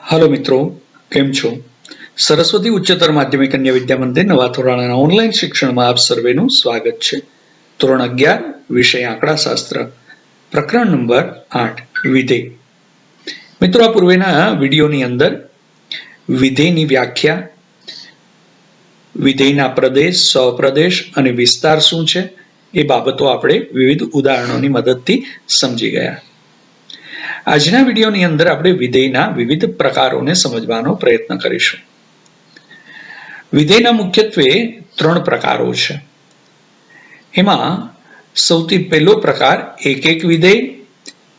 Hello मित्रों, केम छो? सरस्वती उच्चतर माध्यमिक कन्या विद्या मंदिर नवा धोरણના ઓનલાઈન શિક્ષણમાં આપ સર્વેનું સ્વાગત છે. ધોરણ 11 વિષય આંકડાશાસ્ત્ર, પ્રકરણ નંબર 8 વિધેય. મિત્રો, આ પૂર્વેના વિડિયોની અંદર વિધેયની વ્યાખ્યા, વિધેયના પ્રદેશ, સહપ્રદેશ અને વિસ્તાર શું છે એ બાબતો આપણે વિવિધ ઉદાહરણોની મદદથી સમજી ગયા. આજના વિડિયોની અંદર આપણે વિધેયના વિવિધ પ્રકારોને સમજવાનો પ્રયત્ન કરીશું. વિધેયના મુખ્યત્વે 3 પ્રકારો છે. એમાં સૌથી પહેલો પ્રકાર એક એક વિધેય,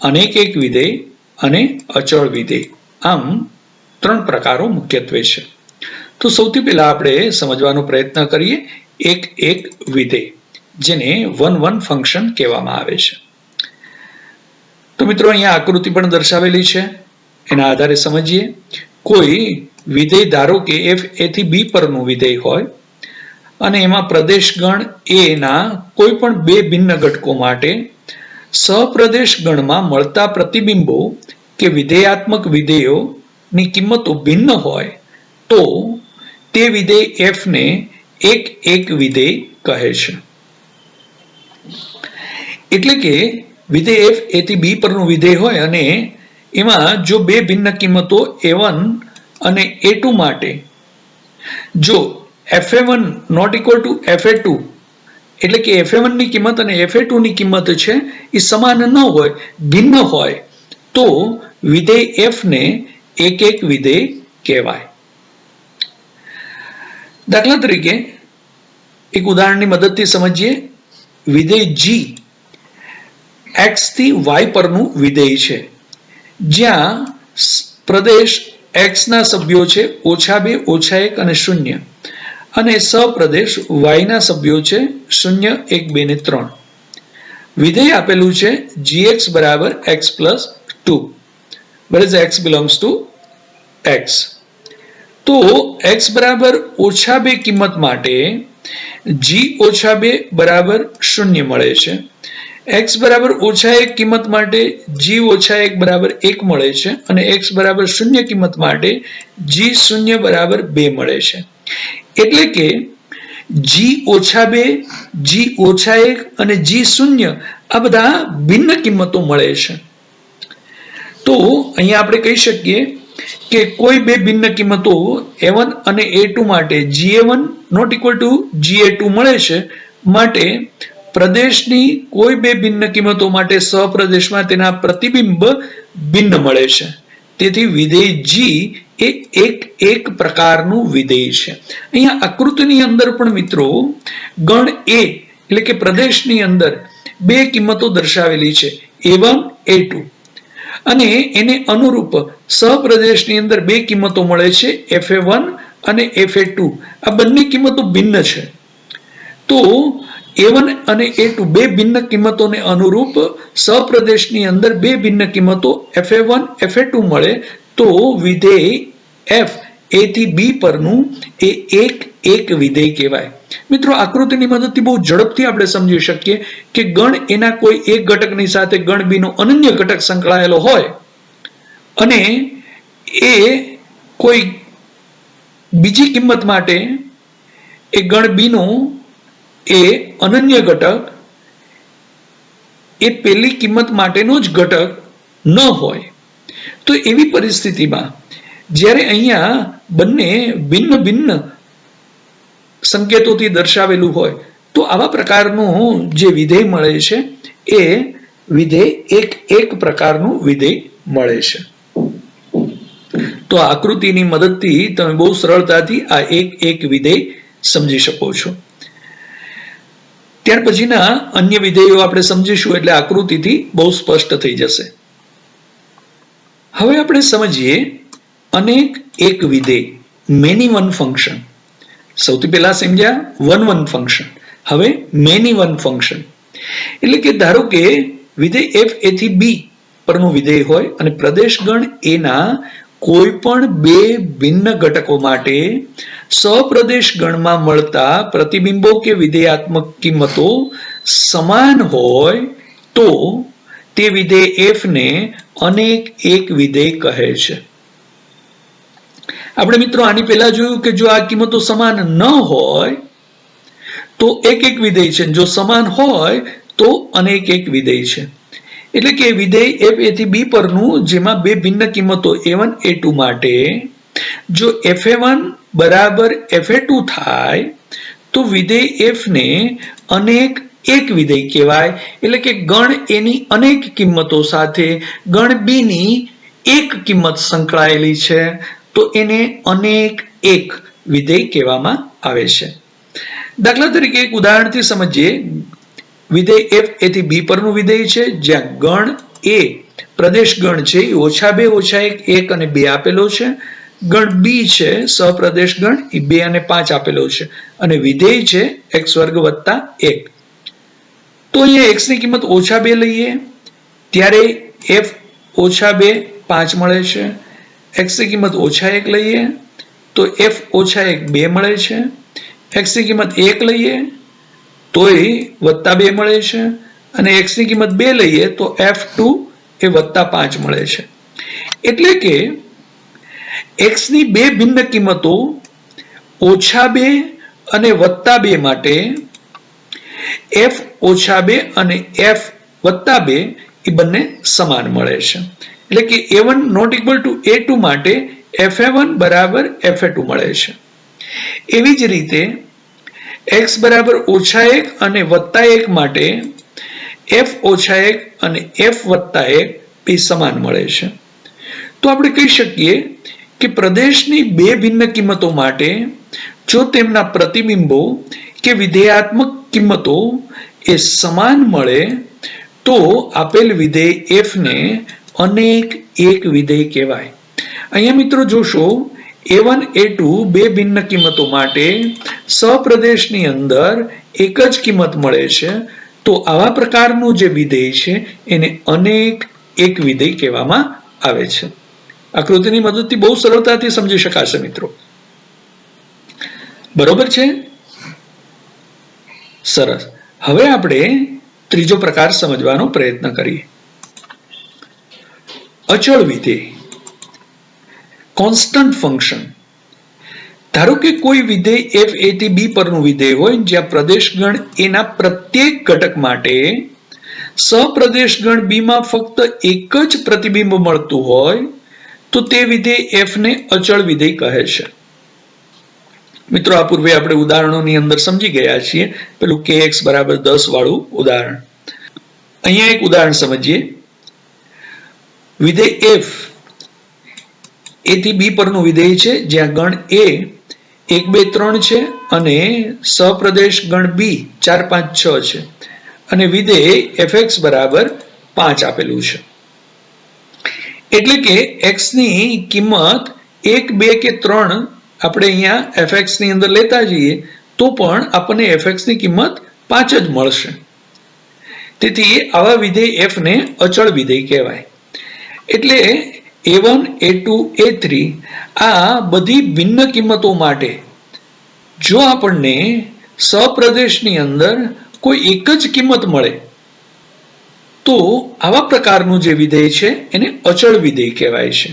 અનેક એક વિધેય અને અચળ વિધેય. આમ 3 પ્રકારો મુખ્યત્વે છે. તો સૌથી પહેલા આપણે સમજવાનો પ્રયત્ન કરીએ એક એક વિધેય, જેને વન વન ફંક્શન કહેવામાં આવે છે. તો મિત્રો, અહીંયા આકૃતિ પણ દર્શાવેલી છે, એના આધારે સમજીએ. કોઈ વિધેય ધારો કે f a થી b પરનું વિધેય હોય અને એમાં પ્રદેશ ગણ a ના કોઈ પણ બે ભિન્ન ઘટકો માટે સહપ્રદેશ ગણમાં મળતા પ્રતિબિંબો કે વિધેયાત્મક વિધેયોની કિંમતો ભિન્ન હોય તો તે વિધેય f ને એક એક વિધેય કહે છે. એટલે કે વિધેય f a થી b પરનું વિધેય હોય અને એમાં જો બે ભિન્ન કિંમતો a1 અને a2 માટે જો fa1 not equal to fa2 એટલે કે fa1 ની કિંમત અને fa2 ની કિંમત છે એ સમાન ન હોય, ભિન્ન હોય, તો વિધેય f ને એક એક વિધેય કહેવાય. દાખલા તરીકે એક ઉદાહરણની મદદથી સમજીએ. વિધેય g x થી y પરનું વિધેય છે, જ્યાં પ્રદેશ x ના સભ્યો છે -2, -1 અને 0 અને સહપ્રદેશ y ના સભ્યો છે 0, 1, 2 ને 3. વિધેય આપેલું છે gx બરાબર x+2, where x belongs to x. તો x બરાબર -2 કિંમત માટે g-2 બરાબર 0 મળે છે. x બરાબર -1 કિંમત માટે g-1 બરાબર 1 મળે છે અને x બરાબર 0 કિંમત માટે g0 બરાબર 2 મળે છે. એટલે કે g-2, g-1 અને g0 આ બધા ભિન્ન કિંમતો મળે છે. તો અહીંયા આપણે કહી શકીએ કે કોઈ બે ભિન્ન કિંમતો a1 અને a2 માટે ga1 not equal to ga2 મળે છે, માટે પ્રદેશની કોઈ બે ભિન્ન કિંમતો માટે સહપ્રદેશમાં તેના પ્રતિબિંબ ભિન્ન મળે છે. તેથી વિધેય g એ એક એક પ્રકારનું વિધેય છે. અહીંયા આકૃતિની અંદર પણ મિત્રો ગણ a એટલે કે પ્રદેશની અંદર બે કિંમતો દર્શાવેલી છે, a1, a2, અને એને અનુરૂપ સહપ્રદેશની અંદર બે કિંમતો મળે છે, fa1 અને fa2. આ બંને કિંમતો ભિન્ન છે. તો a1 અને a2 બે ભિન્ન કિંમતોને અનુરૂપ સહપ્રદેશની અંદર બે ભિન્ન કિંમતો fa1, fa2 મળે તો વિધેય f a થી b પરનું એ એક એક વિધેય કહેવાય. મિત્રો, આકૃતિની મદદથી બહુ ઝડપથી આપણે સમજી શકીએ કે ગણ એના કોઈ એક ઘટકની સાથે ગણ b નો અનન્ય ઘટક સંકળાયેલો હોય અને એ કોઈ બીજી કિંમત માટે એ ગણ b નો એ અનન્ય ઘટક એ પેલી કિંમત માટેનો જ ઘટક ન હોય, તો એવી પરિસ્થિતિમાં જ્યારે અહીંયા બંને ભિન્ન ભિન્ન સંકેતોથી દર્શાવેલું હોય તો આવા પ્રકારનું જે વિધેય મળે છે એ વિધેય એક એક પ્રકારનું વિધેય મળે છે. તો આકૃતિની મદદથી તમે બહુ સરળતાથી આ એક એક વિધેય સમજી શકો છો. ત્યાર પછીના અન્ય વિધેયો આપણે સમજીશું એટલે આકૃતિથી બહુ સ્પષ્ટ થઈ જશે. હવે આપણે સમજીએ અનેક એક વિધેય, મેની વન ફંક્શન. સૌથી પહેલા સમજ્યા વન વન ફંક્શન, હવે મેની વન ફંક્શન. એટલે કે ધારો કે વિધેય f a થી b પરનું વિધેય હોય અને પ્રદેશ ગણ a ના કોઈ પણ બે ભિન્ન ઘટકો માટે સહપ્રદેશ ગણમાં મળતા પ્રતિબિંબો કે વિધેયાત્મક કિંમતો સમાન હોય તો તે વિધેય f ને અનેક એક વિધેય કહે છે. આપણે મિત્રો આની પહેલા જોયું કે જો આ કિંમતો સમાન ન હોય તો એક એક વિધેય છે, જો સમાન હોય તો અનેક એક વિધેય છે. એટલે કે વિધેય f a થી b પરનું જેમાં બે ભિન્ન કિંમતો a1 a2 માટે જો fa1 બરાબર fa2 થાય તો વિધેય f ને અનેક એક વિધેય કહેવાય. એટલે કે ગણ a ની અનેક કિંમતો સાથે ગણ b ની એક કિંમત સંકળાયેલી છે તો એને અનેક એક વિધેય કહેવામાં આવે છે. દાખલા તરીકે એક ઉદાહરણથી સમજીએ. વિધેય f a થી b પરનું વિધેય છે જ્યાં ગણ a પ્રદેશ ગણ છે એ -2 -1 1 અને 2 આપેલો છે. ગણ b છે સહપ્રદેશ ગણ એ 2 અને 5 આપેલો છે અને વિધેય છે x² + 1. તો અહીંયા x ની કિંમત -2 લઈએ ત્યારે f -2 5 મળે છે. x ની કિંમત -1 લઈએ તો f -1 2 મળે છે. x ની કિંમત 1 લઈએ તોય +2 મળે છે અને x ની કિંમત 2 લઈએ તો f2 એ +5 મળે છે. એટલે કે x ની બે ભિન્ન કિંમતો -2 અને +2 માટે f -2 અને f +2 એ બંને સમાન મળે છે. એટલે કે a1 ≠ a2 માટે fa1 = fa2 મળે છે. એવી જ રીતે x બરાબર -1 અને +1 માટે f -1 અને f +1 બે સમાન મળે છે. તો આપણે કહી શકીએ કે પ્રદેશની બે ભિન્ન કિંમતો માટે જો તેમના પ્રતિબિંબો કે વિધેયાત્મક કિંમતો એ સમાન મળે તો આપેલ વિધેય f ને અનેક એક વિધેય કહેવાય. અહીંયા મિત્રો જોશો a1 a2 બે ભિન્ન કિંમતો માટે સહપ્રદેશની અંદર એક જ કિંમત મળે છે તો આવા પ્રકારનું જે વિધેય છે એને અનેક એક વિધેય કહેવામાં આવે છે. આકૃતિની મદદથી બહુ સરળતાથી સમજી શકાશે મિત્રો. બરોબર છે? સરસ. હવે આપણે ત્રીજો પ્રકાર સમજવાનો પ્રયત્ન કરીએ. અચળ વિધેય, કોન્સ્ટન્ટ ફંક્શન. ધારો કે કોઈ વિધેય f a થી b પરનું વિધેય હોય જ્યાં પ્રદેશ ગણ a ના પ્રત્યેક ઘટક માટે સહપ્રદેશ ગણ b માં ફક્ત એક જ પ્રતિબિંબ મળતું હોય તો તે વિધેય f ને અચળ વિધેય કહે છે. મિત્રો આ પૂર્વે આપણે ઉદાહરણોની અંદર સમજી ગયા છીએ. પેલું kx = 10 વાળું ઉદાહરણ. અહીંયા એક ઉદાહરણ સમજીએ. વિધેય f a થી b પરનું વિધેય છે જ્યાં ગણ a 1 2 3 છે અને સહપ્રદેશ ગણ b 4 5 6 છે અને વિધેય fx = 5 આપેલું છે. એટલે કે x ની કિંમત 1 2 કે 3 આપણે અહીંયા fx ની અંદર લેતા જઈએ તો પણ આપણને fx ની કિંમત 5 જ મળશે. તેથી આવા વિધેય f ને અચળ વિધેય કહેવાય. એટલે a1 a2 a3 આ બધી ભિન્ન કિંમતો માટે જો આપણને સહપ્રદેશની અંદર કોઈ એક જ કિંમત મળે તો આવા પ્રકારનું જે વિધેય છે એને અચળ વિધેય કહેવાય છે.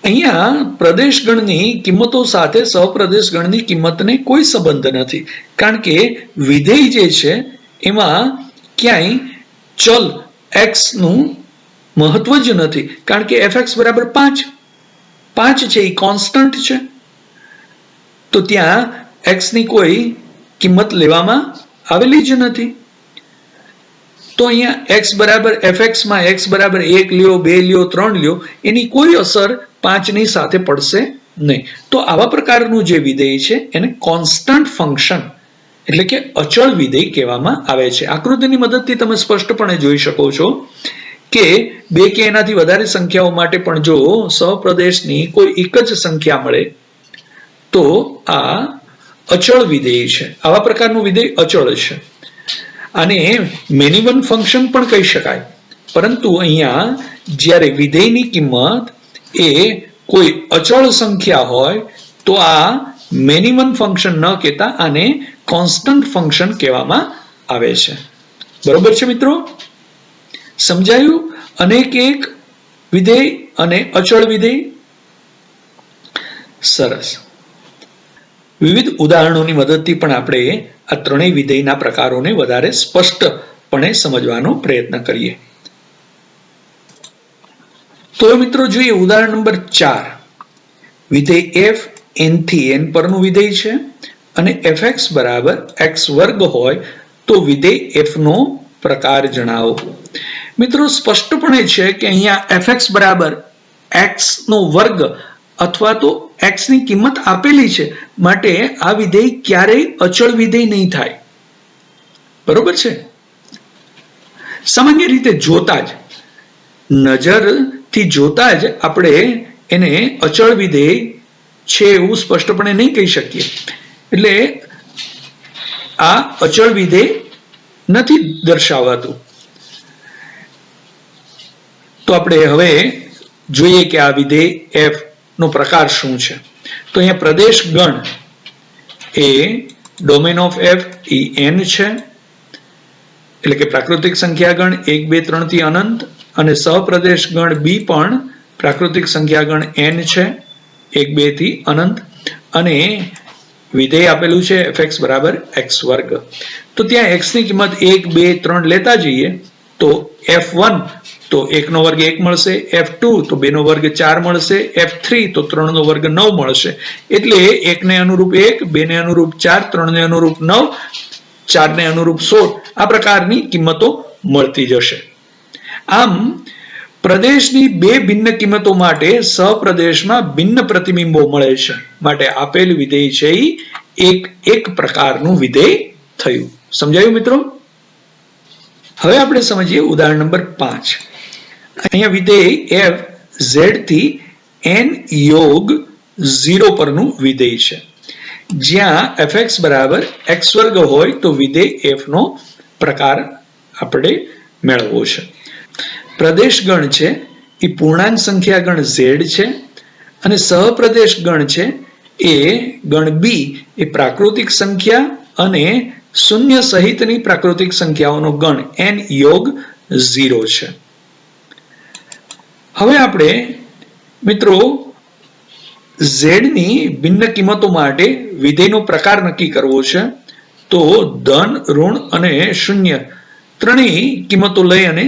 અહીંયા પ્રદેશ ગણની કિંમતો સાથે સહપ્રદેશ ગણની કિંમતને કોઈ સંબંધ નથી કારણ કે વિધેય જે છે એમાં ક્યાંય ચલ x નું મહત્વ જ નથી કારણ કે fx = 5 છે એ કોન્સ્ટન્ટ છે તો ત્યાં x ની કોઈ કિંમત લેવામાં આવેલી જ નથી. તો અહીંયા x = fx માં x = 1 લ્યો 2 લ્યો 3 લ્યો એની કોઈ અસર 5 ની સાથે પડશે નહીં. તો આવા પ્રકારનું જે વિધેય છે એને કોન્સ્ટન્ટ ફંક્શન એટલે કે અચળ વિધેય કહેવામાં આવે છે. આકૃતિની મદદથી તમે સ્પષ્ટપણે જોઈ શકો છો કે બે કે એનાથી વધારે સંખ્યાઓ માટે પણ જો સહપ્રદેશની કોઈ એક જ સંખ્યા મળે તો આ અચળ વિધેય છે. આવા પ્રકારનું વિધેય અચળ છે. આને મેની વન ફંક્શન પણ કહી શકાય. પરંતુ અહીંયા જ્યારે વિધેયની કિંમત એ કોઈ અચળ સંખ્યા હોય તો આ મેની વન ફંક્શન ન કહેતા આને કોન્સ્ટન્ટ ફંક્શન કહેવામાં આવે છે. બરોબર છે મિત્રો? સમજાયું? અનેક એક વિધેય અને અચળ વિધેય. સરસ. વિવિધ ઉદાહરણોની મદદથી પણ આપણે આ ત્રણેય વિધેયના પ્રકારોને વધારે સ્પષ્ટપણે સમજવાનો પ્રયત્ન કરીએ. તો મિત્રો જોઈએ ઉદાહરણ નંબર 4. વિધેય f n થી n પરનું વિધેય છે અને fx બરાબર x વર્ગ હોય તો વિધેય f નો પ્રકાર જણાવો. મિત્રો સ્પષ્ટપણે છે કે અહીંયા fx બરાબર x નો વર્ગ અથવા તો x ની કિંમત આપેલી છે, માટે આ વિધેય ક્યારેય અચળ વિધેય નહીં થાય. બરોબર છે. સામાન્ય રીતે જોતા જ, નજરથી જોતા જ આપણે એને અચળ વિધેય છે એવું સ્પષ્ટપણે નહીં કહી શકીએ. એટલે આ અચળ વિધેય નથી દર્શાવાતું. તો આપણે હવે જોઈએ કે આ વિધેય f નો પ્રકાર શું છે. તો અહીંયા પ્રદેશ ગણ એ ડોમેન ઓફ f એ n છે, એટલે કે પ્રાકૃતિક સંખ્યા ગણ 1 2 3 થી અનંત, અને સહપ્રદેશ ગણ b પણ પ્રાકૃતિક સંખ્યા ગણ n છે 1 2 થી અનંત, અને વિધેય આપેલું છે fx બરાબર x વર્ગ. તો ત્યાં x ની કિંમત 1 2 3 લેતા જઈએ તો f1 તો 1 નો વર્ગ 1 મળશે, f2 તો 2 નો વર્ગ 4 મળશે, f3 તો 3 નો વર્ગ 9 મળશે. એટલે 1 ને અનુરૂપ 1, 2 ને અનુરૂપ 4, 3 ને અનુરૂપ 9, 4 ને અનુરૂપ 16 આ પ્રકારની કિંમતો મળતી જશે. આમ પ્રદેશની બે ભિન્ન કિંમતો માટે સહપ્રદેશમાં ભિન્ન પ્રતિબિંબો મળે છે, માટે આપેલ વિધેય છે એક પ્રકારનું વિધેય થયું. સમજાયું મિત્રો? હવે આપણે સમજીએ ઉદાહરણ નંબર 5. અહીંયા વિધેય f z થી n યોગ 0 પરનું વિધેય છે, જ્યાં fx બરાબર x વર્ગ હોય તો વિધેય f નો પ્રકાર આપણે મેળવવો છે. પ્રદેશ ગણ છે એ પૂર્ણાંક સંખ્યા ગણ z છે, અને સહપ્રદેશ ગણ છે એ ગણ b એ પ્રાકૃતિક સંખ્યા અને શૂન્ય સહિતની પ્રાકૃતિક સંખ્યાઓનો ગણ n યોગ 0 છે. હવે આપણે મિત્રો z ની ભિન્ન કિંમતો માટે વિધેયનો પ્રકાર નક્કી કરવો છે. તો ધન, ઋણ અને શૂન્ય ત્રણેય કિંમતો લઈ અને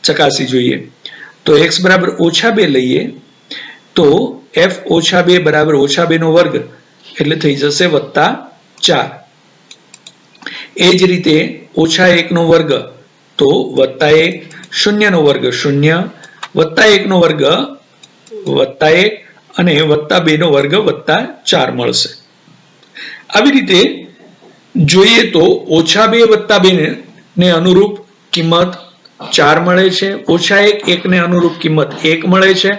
ચકાસી જોઈએ. તો x બરાબર -2 લઈએ તો f -2 બરાબર -2 નો વર્ગ એટલે થઈ જશે +4. એ જ રીતે -1 નો વર્ગ તો +1, 0 નો વર્ગ 0, +1 નો વર્ગ +1 અને +2 નો વર્ગ +4 મળશે. આવી રીતે જોઈએ તો -2 +2 ને અનુરૂપ કિંમત 4 મળે છે, -1 ને અનુરૂપ કિંમત 1 મળે છે.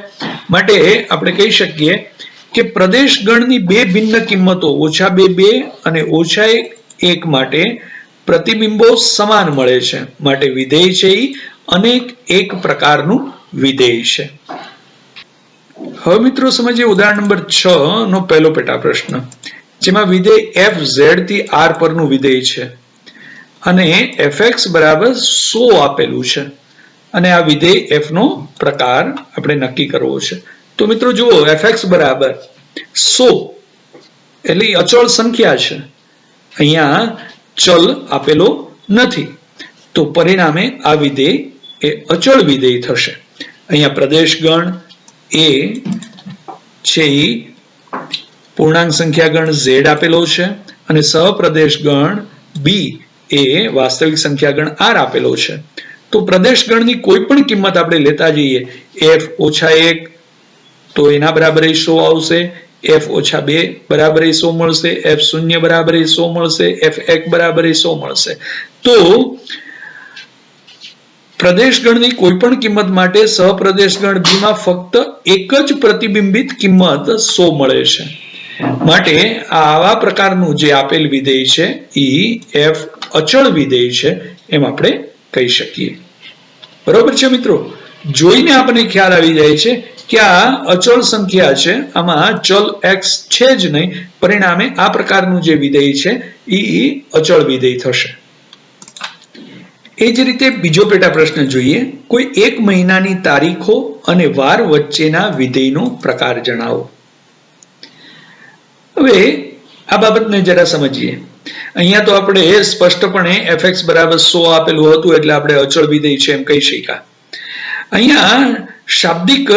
માટે આપણે કહી શકીએ કે પ્રદેશ ગણની બે ભિન્ન કિંમતો -2 2 અને -1 માટે પ્રતિબિંબો સમાન મળે છે, માટે વિધેય છે એ અનેક એક પ્રકારનું વિધેય છે. હવે મિત્રો સમજીએ ઉદાહરણ નંબર 6 નો પહેલો પેટા પ્રશ્ન, જેમાં વિધેય f z થી r પરનું વિધેય છે અને fx બરાબર 100 આપેલું છે, અને આ વિધેય f નો પ્રકાર આપણે નક્કી કરવો છે. તો મિત્રો જુઓ fx બરાબર 100 એટલે અચળ સંખ્યા છે, અહીંયા ચલ આપેલો નથી, તો પરિણામે આ વિધેય એ અચળ વિધેય થશે. અહીંયા પ્રદેશ ગણ એ છે પૂર્ણાંક સંખ્યા ગણ z આપેલો છે, અને સહપ્રદેશ ગણ b એ વાસ્તવિક સંખ્યા ગણ r આપેલો છે. તો પ્રદેશ ગણની કોઈ પણ કિંમત આપણે લેતા જઈએ, f -1 તો એના બરાબર 100 આવશે, f -2 બરાબર 100 મળશે, f0 બરાબર 100 મળશે, f1 બરાબર 100 મળશે. તો પ્રદેશ ગણની કોઈ પણ કિંમત માટે સહપ્રદેશ ગણ b માં ફક્ત એક જ પ્રતિબિંબિત કિંમત 100 મળે છે. માટે આવા પ્રકારનું જે આપેલ વિધેય છે એ f અચળ વિધેય છે એમ આપણે કહી શકીએ. બરોબર છે મિત્રો? જોઈને આપણને ખ્યાલ આવી જાય છે કે આ અચળ સંખ્યા છે, આમાં ચલ x છે જ નહીં, પરિણામે આ પ્રકારનું જે વિધેય છે એ અચળ વિધેય થશે. એ જ રીતે બીજો પેટા પ્રશ્ન જોઈએ, કોઈ એક મહિનાની તારીખો અને વાર વચ્ચેના વિધેયનો પ્રકાર જણાવો. હવે આ બાબતને જરા સમજીએ. અહીંયા તો આપણે સ્પષ્ટપણે fx બરાબર 100 આપેલું હતું એટલે આપણે અચળ વિધેય છે એમ કહી શક્યા. અહીંયા શાબ્દિક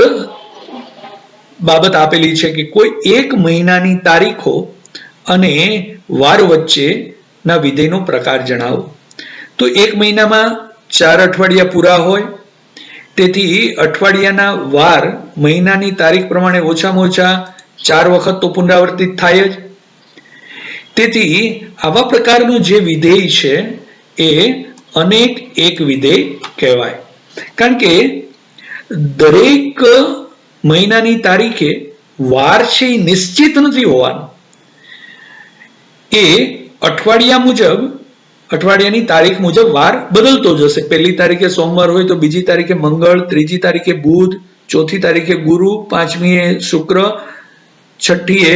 બાબત આપેલી છે કે કોઈ એક મહિનાની તારીખો અને વાર વચ્ચેના વિધેયનો પ્રકાર જણાવો. તો એક મહિનામાં 4 અઠવાડિયા પૂરા હોય, તેથી અઠવાડિયાના વાર મહિનાની તારીખ પ્રમાણે ઓછામાં ઓછા 4 વખત તો પુનરાવર્તિત થાય જ. તેથી આવા પ્રકારનું જે વિધેય છે એ અનેક એક વિધેય કહેવાય. કારણ કે દરેક મહિનાની તારીખે વાર છે એ નિશ્ચિત નથી હોવાનો. એ અઠવાડિયાની તારીખ મુજબ વાર બદલતો જશે. પહેલી તારીખે સોમવાર હોય તો બીજી તારીખે મંગળ, ત્રીજી તારીખે બુધ, ચોથી તારીખે ગુરુ, પાંચમીએ શુક્ર, છઠ્ઠીએ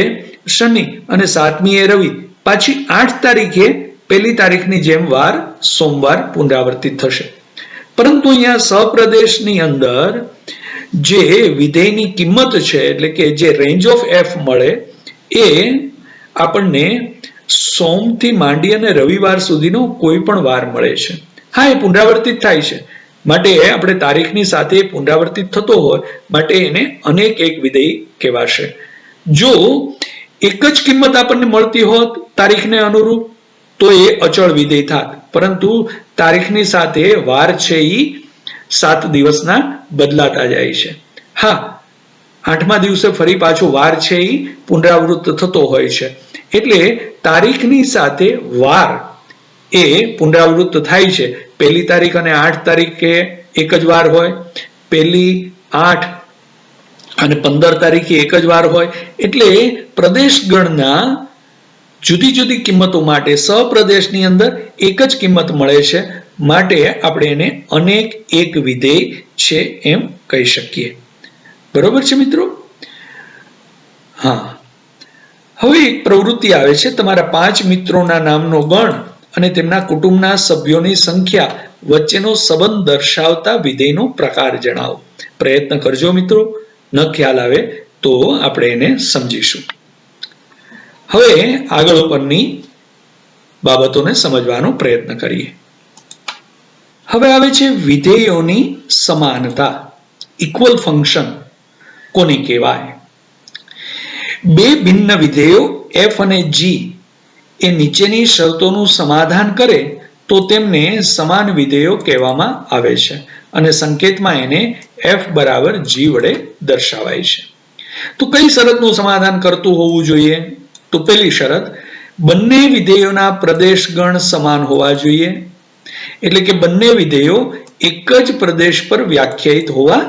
શનિ અને સાતમીએ રવિ. પાછી 8 તારીખે પહેલી તારીખની જેમ વાર સોમવાર પુનરાવર્તિત થશે. પરંતુ અહીંયા સહપ્રદેશની અંદર જે વિધેયની કિંમત છે એટલે કે જે રેન્જ ઓફ એફ મળે એ આપણને સોમથી માંડી અને રવિવાર સુધીનો કોઈ પણ વાર મળે છે. હા, એ પુનરાવર્તિત થાય છે માટે આપણે તારીખની સાથે પુનરાવર્તિત થતો હોય માટે એને અનેક એક વિધેય કહેવાશે. જો એક જ કિંમત આપણને મળતી હોત તારીખને અનુરૂપ તો એ અચળ વિધેય થાત, પરંતુ તારીખની સાથે વાર છે એ 7 દિવસના બદલાતા જાય છે. હા, 8મા દિવસે ફરી પાછો વાર છે એ પુનરાવૃત્ત થતો હોય છે એટલે તારીખની સાથે વાર એ પુનરાવૃત્ત થાય છે. પહેલી તારીખ અને 8 તારીખે એક જ વાર હોય, પહેલી 8 અને 15 તારીખે એક જ વાર હોય. એટલે પ્રદેશ ગણના જુદી જુદી કિંમતો માટે સહપ્રદેશની અંદર એક જ કિંમત મળે છે માટે આપણે એને અનેક એક વિધેય છે એમ કહી શકીએ. બરોબર છે મિત્રો? હા, હવે એક પ્રવૃત્તિ આવે છે. તમારા 5 મિત્રોના નામનો ગણ અને તેમના કુટુંબના સભ્યોની સંખ્યા વચ્ચેનો સંબંધ દર્શાવતા વિધેયનો પ્રકાર જણાવો. પ્રયત્ન કરજો મિત્રો, ન ખ્યાલ આવે તો આપણે એને સમજીશું. હવે આગળ ઉપરની બાબતોને સમજવાનો પ્રયત્ન કરીએ. હવે આવે છે વિધેયોની સમાનતા. ઇક્વલ ફંક્શન કોને કહેવાય? બે ભિન્ન વિધેયો f અને g એ નીચેની શરતોનું સમાધાન કરે તો તેમને સમાન વિધેયો કહેવામાં આવે છે અને સંકેતમાં એને f બરાબર g વડે દર્શાવાય છે. તો કઈ શરતનું સમાધાન કરતું હોવું જોઈએ? તો પહેલી શરત, બંને વિધેયોના પ્રદેશગણ સમાન હોવા જોઈએ. એટલે કે બંને વિધેયો એક જ પ્રદેશ પર વ્યાખ્યાયિત હોવા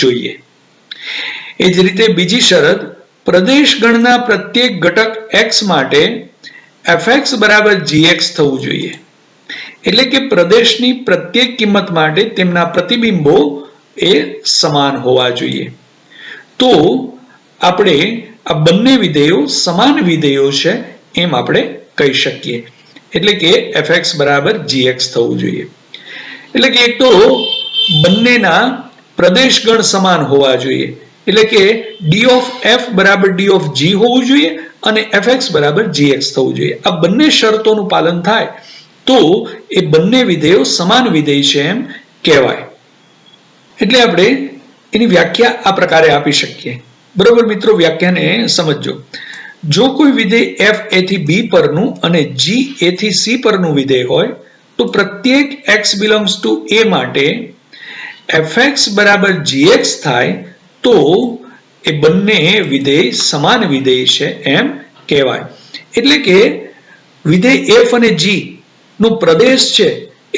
જોઈએ. એ જ રીતે બીજી શરત, પ્રદેશગણના પ્રત્યેક ઘટક x માટે fx બરાબર gx થવું જોઈએ. એટલે કે પ્રદેશની પ્રત્યેક કિંમત માટે તેમના પ્રતિબિંબો એ સમાન હોવા જોઈએ. તો આપણે આ બંને વિધેયો સમાન વિધેયો છે એમ આપણે કહી શકીએ. એટલે કે fx બરાબર gx થવું જોઈએ. એટલે કે એક તો બંનેના પ્રદેશગણ સમાન હોવા જોઈએ. એટલે કે d of f બરાબર d of g હોવું જોઈએ અને fx બરાબર gx થવું જોઈએ. આ બંને શરતોનું પાલન થાય તો એ બંને વિધેયો સમાન વિધેય છે એમ કહેવાય. એટલે આપણે એની વ્યાખ્યા આ પ્રકારે આપી શકીએ. બરોબર મિત્રો? વ્યાખ્યાને સમજો. જો કોઈ વિધેય f a થી b પરનું અને g a થી c પરનું વિધેય હોય તો પ્રત્યેક x belongs to a માટે fx બરાબર gx થાય તો એ બંને વિધેય સમાન વિધેય છે એમ કહેવાય. એટલે કે વિધેય f અને g નો પ્રદેશ છે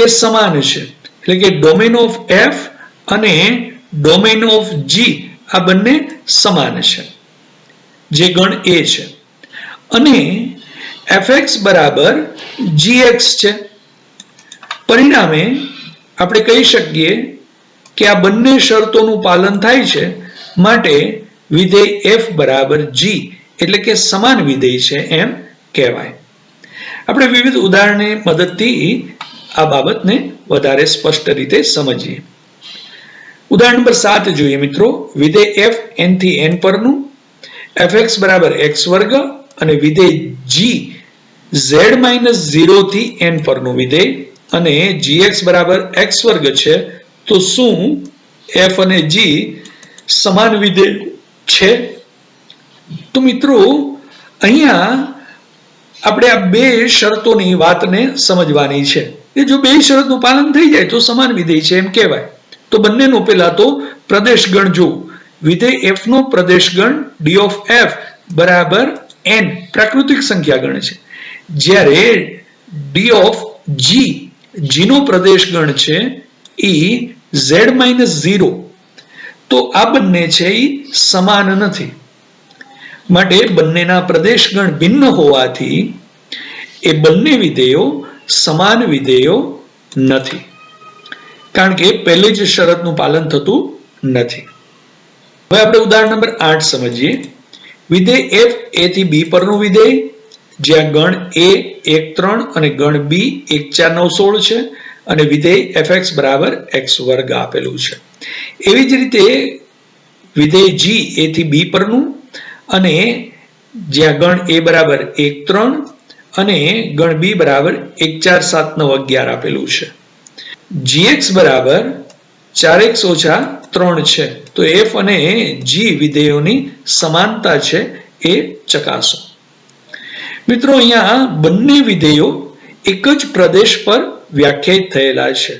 એ સમાન છે. એટલે કે ડોમેન ઓફ f અને ડોમેન ઓફ g આ બંને સમાન છે જે ગણ a છે અને fx બરાબર gx છે. પરિણામે આપણે કહી શકીએ કે આ બંને શરતોનું પાલન થાય છે માટે વિધેય f બરાબર g એટલે કે સમાન વિધેય છે એમ કહેવાય. આપણે વિવિધ ઉદાહરણની મદદથી આ બાબતને વધારે સ્પષ્ટ રીતે સમજીએ. ઉદાહરણ નંબર 7 જોઈએ મિત્રો. વિધેય f n થી n પરનું fx બરાબર x વર્ગ અને વિધેય g z-0 થી n પરનું વિધેય અને gx બરાબર x વર્ગ છે તો શું f અને g સમાન વિધેય છે? તો મિત્રો અહીંયા આપણે આ બે શરતોની વાતને સમજવાની છે કે જો બે શરતનું પાલન થઈ જાય તો સમાન વિધેય છે એમ કહેવાય. તો બંનેનો પહેલા તો પ્રદેશ ગણ જોવું. વિધેય f નો પ્રદેશ ગણ d of f બરાબર n પ્રાકૃતિક સંખ્યા ગણ છે, જ્યારે d of g નો પ્રદેશ ગણ છે એ z-0. તો આ બંને છે એ સમાન નથી, માટે બંનેના પ્રદેશ ગણ ભિન્ન હોવાથી એ બંને વિધેયો સમાન વિધેયો નથી, કારણ કે પહેલી જ શરતનું પાલન થતું નથી. હવે આપણે ઉદાહરણ નંબર 8 સમજીએ. વિધેય f a થી b પરનું વિધેય જ્યાં ગણ a 1 3 અને ગણ b 1 4 9 16 છે અને વિધેય fx બરાબર x વર્ગ આપેલું છે. એવી જ રીતે વિધેય g a થી b પરનું અને જ્યાં ગણ a બરાબર 1 3 અને ગણ b બરાબર 1 4 7 9 11 આપેલું છે. gx બરાબર 4x ઓછા 3 છે. તો f અને g વિધેયોની સમાનતા છે એ ચકાસો. મિત્રો અહીંયા બંને વિધેયો એક જ પ્રદેશ પર વ્યાખ્યાયિત થયેલા છે.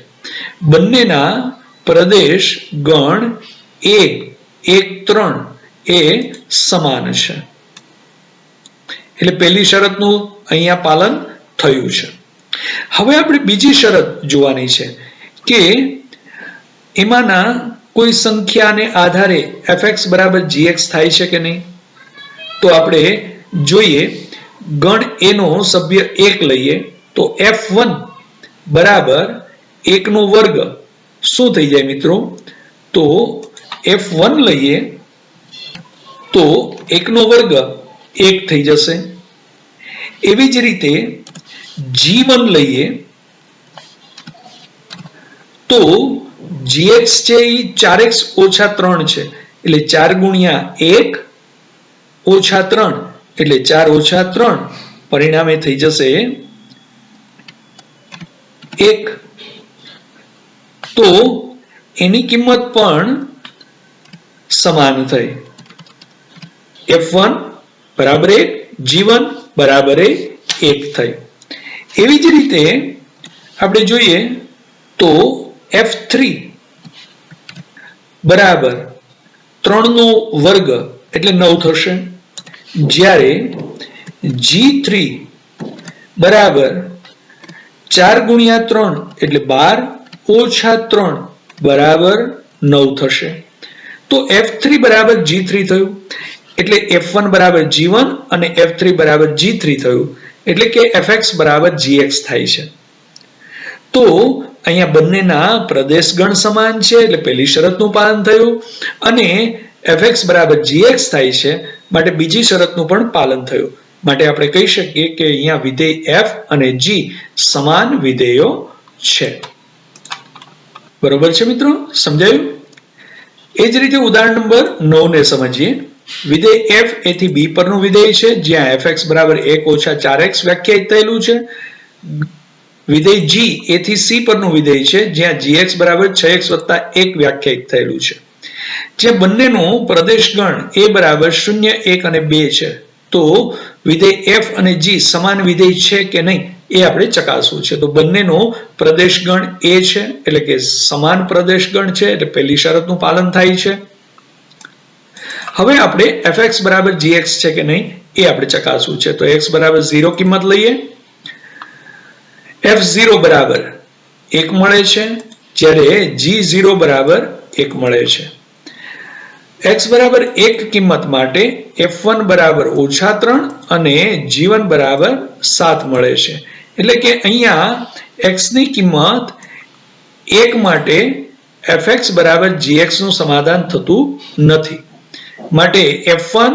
બંનેના પ્રદેશ ગણ a 1 3 એ સમાન છે, એટલે પહેલી શરતનું અહીંયા પાલન થયું છે. હવે આપણે બીજી શરત જોવાની છે કે એમાંના કોઈ સંખ્યાને આધારે fx બરાબર gx થાય છે કે નહીં. તો આપણે જોઈએ, ગણ a નો સભ્ય 1 લઈએ તો f1 બરાબર 1 નો વર્ગ શું થઈ જાય મિત્રો? તો f1 લઈએ તો 1 નો વર્ગ 1 થઈ જશે. એવી જ રીતે g1 લઈએ તો gx છે એ 4x ઓછા 3 છે, એટલે 4 ગુણ્યા 1 ઓછા 3 એટલે 4 ઓછા 3, પરિણામે થઈ જશે 1. તો એની કિંમત પણ સમાન થઈ. f1 બરાબર 1, g1 બરાબર 1 થઈ. એવી જ રીતે આપણે જોઈએ તો f3 બરાબર 3 નો વર્ગ એટલે 9 થશે, જ્યારે g3 બરાબર 4 ગુણ્યા 3 એટલે 12 ઓછા 3 બરાબર 9 થશે. તો f3 બરાબર g3 થયું, એટલે f1 બરાબર g1 અને f3 બરાબર g3 થયું, એટલે કે fx બરાબર gx થાય છે. તો અહીંયા બંનેના પ્રદેશ ગણ સમાન છે, એટલે પહેલી શરતનું પાલન થયું, અને fx બરાબર gx થાય છે, માટે બીજી શરતનું પણ પાલન થયું. માટે આપણે કહી શકીએ કે અહીંયા વિધેય f અને g સમાન વિધેયો છે. બરોબર છે મિત્રો, સમજાયું? એ જ રીતે ઉદાહરણ નંબર 9 ને સમજીએ. વિધેય f a થી b પરનું વિધેય છે જ્યાં fx બરાબર 1 ઓછા 4x વ્યાખ્યાયિત થયેલું છે. વિધેય g a થી c પરનું વિધેય છે જ્યાં gx બરાબર 6x વત્તા 1 વ્યાખ્યાયિત થયેલું છે. જે બંનેનો પ્રદેશ ગણ a બરાબર 0 1 અને 2 છે, તો વિધેય f અને g સમાન વિધેય છે કે નહીં એ આપણે ચકાસવું છે. તો બંનેનો પ્રદેશ ગણ a છે, એટલે કે સમાન પ્રદેશ ગણ છે, એટલે પહેલી શરતનું પાલન થાય છે. હવે આપણે fx બરાબર gx છે કે નહીં એ આપણે ચકાસવું છે. તો x બરાબર 0 કિંમત લઈએ, f0 બરાબર 1 મળે છે, જ્યારે g0 બરાબર 1 મળે છે. x બરાબર 1 કિંમત માટે f1 બરાબર ઓછા 3 અને g1 બરાબર 7 મળે છે, એટલે કે અહીંયા x ની કિંમત 1 માટે fx બરાબર gx નું સમાધાન થતું નથી, માટે f1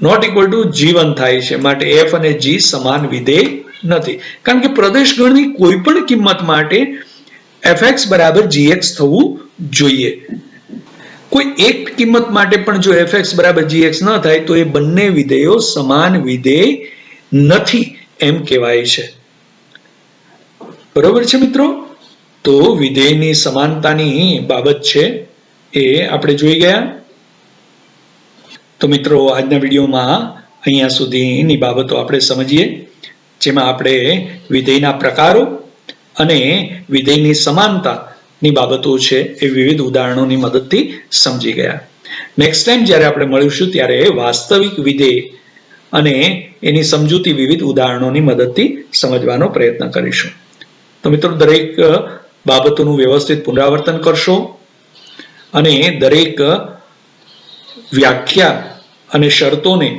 not equal to g1 થાય છે. માટે f અને g સમાન વિધેય નથી, કારણ કે પ્રદેશ ગણની કોઈ પણ કિંમત માટે fx બરાબર gx થવું જોઈએ. કોઈ એક કિંમત માટે પણ જો fx બરાબર gx ન થાય તો એ બંને વિધેયો સમાન વિધેય નથી એમ કહેવાય છે. બરોબર છે મિત્રો? તો વિધેયની સમાનતાની બાબત છે એ આપણે જોઈ ગયા. તો મિત્રો આજના વિડીયોમાં અહીંયા સુધીની બાબતો આપણે સમજીએ, જેમાં આપણે વિધેયના પ્રકારો અને વિધેયની સમાનતાની બાબતો છે એ વિવિધ ઉદાહરણોની મદદથી સમજી ગયા. નેક્સ્ટ ટાઈમ જ્યારે આપણે મળીશું ત્યારે વાસ્તવિક વિધેય અને એની સમજૂતી વિવિધ ઉદાહરણોની મદદથી સમજવાનો પ્રયત્ન કરીશું. તો મિત્રો દરેક બાબતોનું વ્યવસ્થિત પુનરાવર્તન કરશો અને દરેક વ્યાખ્યા અને શરતોને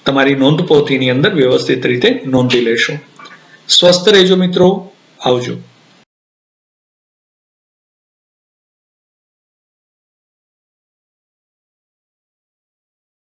તમારી નોંધપોથીની અંદર વ્યવસ્થિત રીતે નોંધી લેશો. સ્વસ્થ રહેજો મિત્રો. આવજો.